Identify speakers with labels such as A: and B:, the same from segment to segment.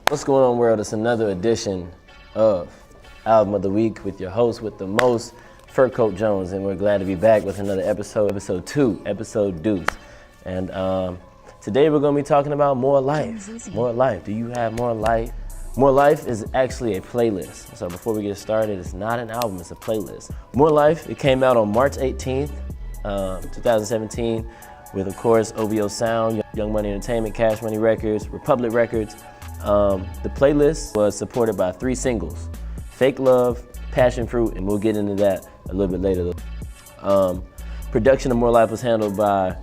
A: What's going on, world? It's another edition of Album of the Week with your host with the most, Fur Coat Jones, and we're glad to be back with another episode, episode Deuce. And today we're going to be talking about more life. More life. Do you have more life? More Life is actually a playlist. So before we get started, it's not an album, it's a playlist. More Life, it came out on March 18th, 2017, with, of course, OVO Sound, Young Money Entertainment, Cash Money Records, Republic Records. The playlist was supported by 3 singles, Fake Love, Passionfruit, and we'll get into that a little bit later. Production of More Life was handled by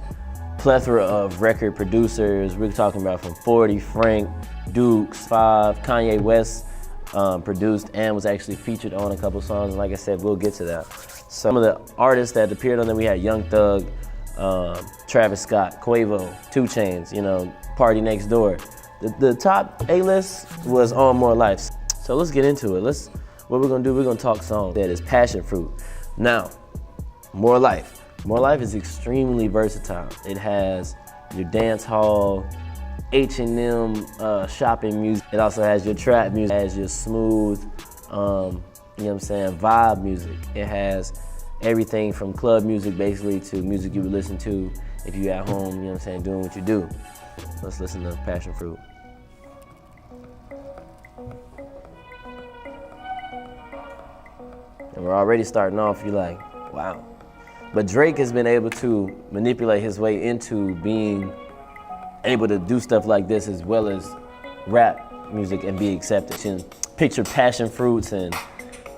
A: plethora of record producers. We're talking about from 40, Frank, Dukes, 5, Kanye West produced and was actually featured on a couple songs. And like I said, we'll get to that. Some of the artists that appeared on there, we had Young Thug, Travis Scott, Quavo, 2 Chainz, Party Next Door. The top A-list was on More Life. So let's get into it. What we're gonna do, we're gonna talk songs. That is Passionfruit. Now, More Life. More Life is extremely versatile. It has your dance hall, H&M shopping music. It also has your trap music, it has your smooth, vibe music. It has everything from club music basically to music you would listen to if you're at home, doing what you do. Let's listen to Passionfruit. And we're already starting off, you're like, wow. But Drake has been able to manipulate his way into being able to do stuff like this as well as rap music and be accepted. And picture passion fruits and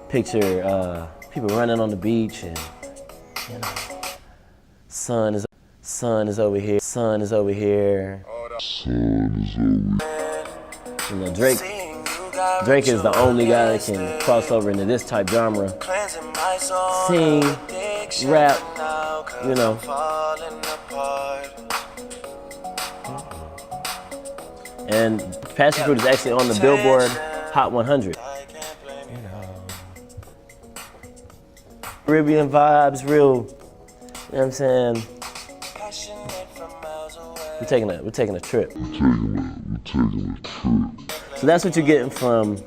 A: picture people running on the beach and sun is over here. Drake is the only guy that can cross over into this type genre. Sing, rap, And Passionfruit is actually on the Billboard Hot 100. Caribbean vibes, real, We're taking a trip. So that's what you're getting from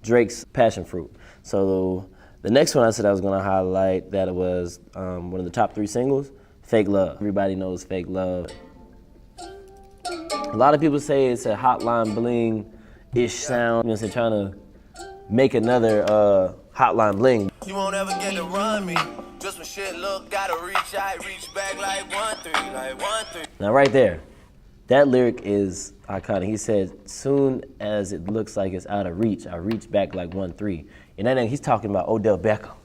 A: Drake's Passionfruit. So the next one I said I was gonna highlight, that it was one of the top 3 singles, Fake Love. Everybody knows Fake Love. A lot of people say it's a Hotline Bling-ish sound. Trying to make another Hotline Bling.
B: You won't ever get to run me. Just when shit look, gotta reach back like 1-3.
A: Now right there, that lyric is iconic. He said, soon as it looks like it's out of reach, I reach back like 1-3. And then he's talking about Odell Beckham.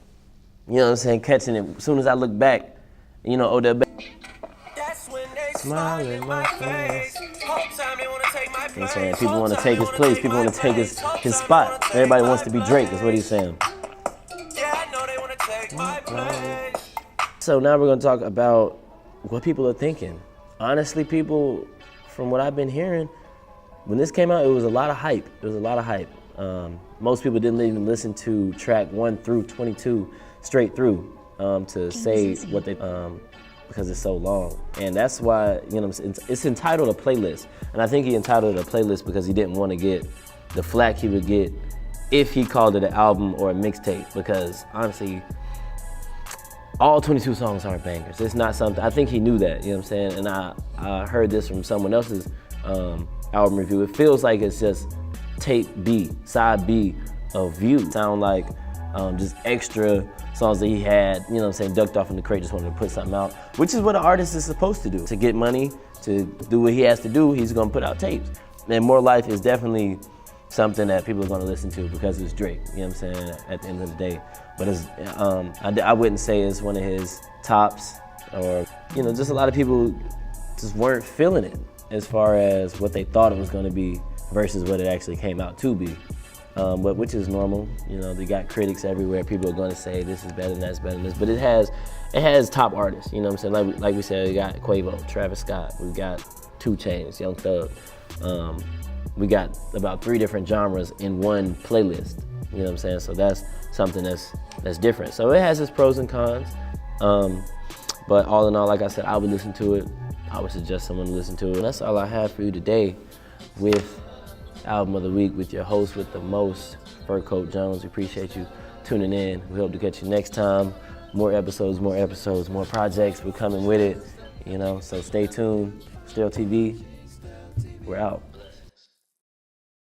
A: Catching it. As soon as I look back, Odell Beckham. Smile in my face. People want to take his place. People want to take his spot. Everybody wants to be Drake, is what he's saying. So now we're going to talk about what people are thinking. Honestly, people, from what I've been hearing, when this came out, it was a lot of hype. Most people didn't even listen to track 1 through 22 straight through to say what they, because it's so long. And that's why, it's entitled a playlist. And I think he entitled it a playlist because he didn't want to get the flack he would get if he called it an album or a mixtape, because honestly, all 22 songs aren't bangers. It's not something, I think he knew that, And I heard this from someone else's album review. It feels like it's just tape B, side B of View. Sound like just extra songs that he had, ducked off in the crate, just wanted to put something out, which is what an artist is supposed to do. To get money, to do what he has to do, he's gonna put out tapes. And More Life is definitely something that people are gonna listen to because it's Drake, at the end of the day. But it's, I wouldn't say it's one of his tops, or, just a lot of people just weren't feeling it as far as what they thought it was gonna be versus what it actually came out to be. But which is normal, they got critics everywhere. People are gonna say this is better than that's better than this, but it has top artists, Like we said, we got Quavo, Travis Scott, we got 2 Chainz, Young Thug. We got about 3 different genres in one playlist, So that's something that's different. So it has its pros and cons, but all in all, like I said, I would listen to it. I would suggest someone to listen to it. And that's all I have for you today with Album of the Week with your host with the most, Fur Coat Jones. We appreciate you tuning in. We hope to catch you next time. More episodes, more projects. We're coming with it, you know, so stay tuned. Sterl TV, we're out.